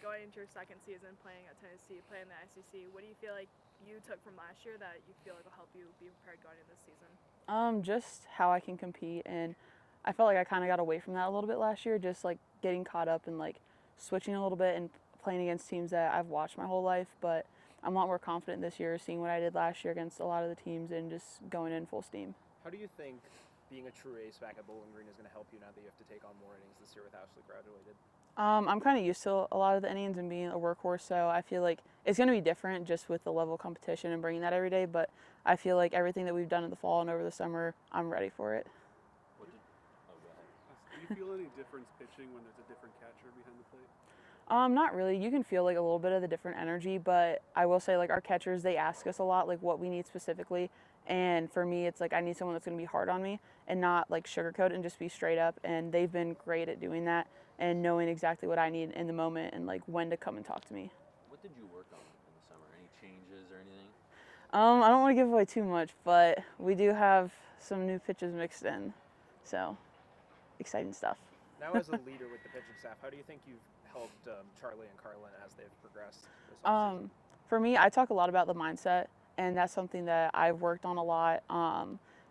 going into your second season playing at Tennessee, playing the SEC, what do you feel like you took from last year that you feel like will help you be prepared going into this season? Just how I can compete, and I felt like I kind of got away from that a little bit last year, just like getting caught up and like switching a little bit and playing against teams that I've watched my whole life. But I'm a lot more confident this year, seeing what I did last year against a lot of the teams and just going in full steam. How do you think being a true ace back at Bowling Green is going to help you now that you have to take on more innings this year with Ashley graduated? I'm kind of used to a lot of the innings and being a workhorse, so I feel like it's going to be different just with the level of competition and bringing that every day. But I feel like everything that we've done in the fall and over the summer, I'm ready for it. Go ahead. Do you feel any difference pitching when there's a different catcher behind the plate? Not really. You can feel like a little bit of the different energy, but I will say like our catchers, they ask us a lot like what we need specifically. And for me, it's like I need someone that's going to be hard on me and not like sugarcoat and just be straight up. And they've been great at doing that and knowing exactly what I need in the moment and like when to come and talk to me. What did you work on in the summer? Any changes or anything? I don't want to give away too much, but we do have some new pitches mixed in. So exciting stuff. Now as a leader with the pitching staff, how do you think you've helped Charlie and Carlin as they've progressed this offseason? For me, I talk a lot about the mindset, and that's something that I've worked on a lot,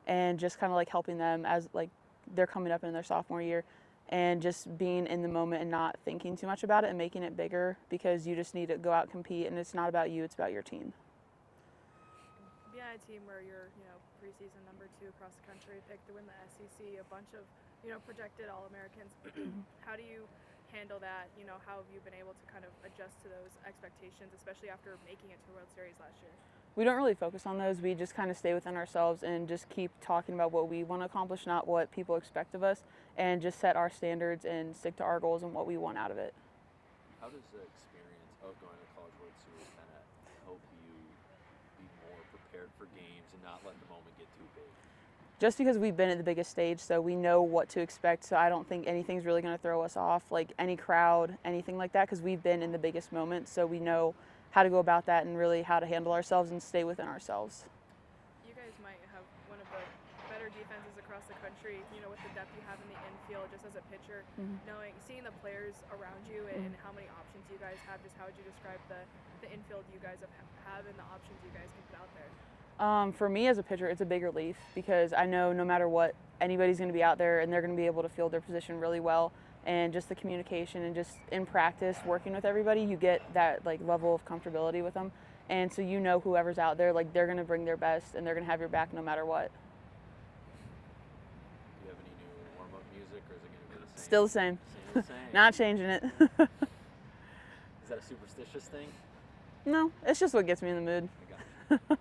and just kind of like helping them as like they're coming up in their sophomore year and just being in the moment and not thinking too much about it and making it bigger because you just need to go out and compete, and it's not about you, it's about your team. Being on a team where you're, preseason number 2 across the country, picked to win the SEC, a bunch of, projected All-Americans, how do you handle that? How have you been able to kind of adjust to those expectations, especially after making it to the World Series last year? We don't really focus on those. We just kind of stay within ourselves and just keep talking about what we want to accomplish, not what people expect of us, and just set our standards and stick to our goals and what we want out of it. How does the experience of going to the College World Series kind of help you be more prepared for games and not let the moment get too big? Just because we've been at the biggest stage, so we know what to expect, so I don't think anything's really going to throw us off, like any crowd, anything like that, because we've been in the biggest moments, so we know how to go about that and really how to handle ourselves and stay within ourselves. You guys might have one of the better defenses across the country, with the depth you have in the infield just as a pitcher, seeing the players around you and how many options you guys have, just how would you describe the infield you guys have and the options you guys can put out there? For me as a pitcher, it's a big relief because I know no matter what, anybody's going to be out there and they're going to be able to field their position really well. And just the communication and just in practice working with everybody, you get that like level of comfortability with them. And so whoever's out there, like they're going to bring their best and they're going to have your back no matter what. Do you have any new warm-up music, or is it going to be the same? Still the same. Same. Not changing it. Is that a superstitious thing? No, it's just what gets me in the mood. I got you.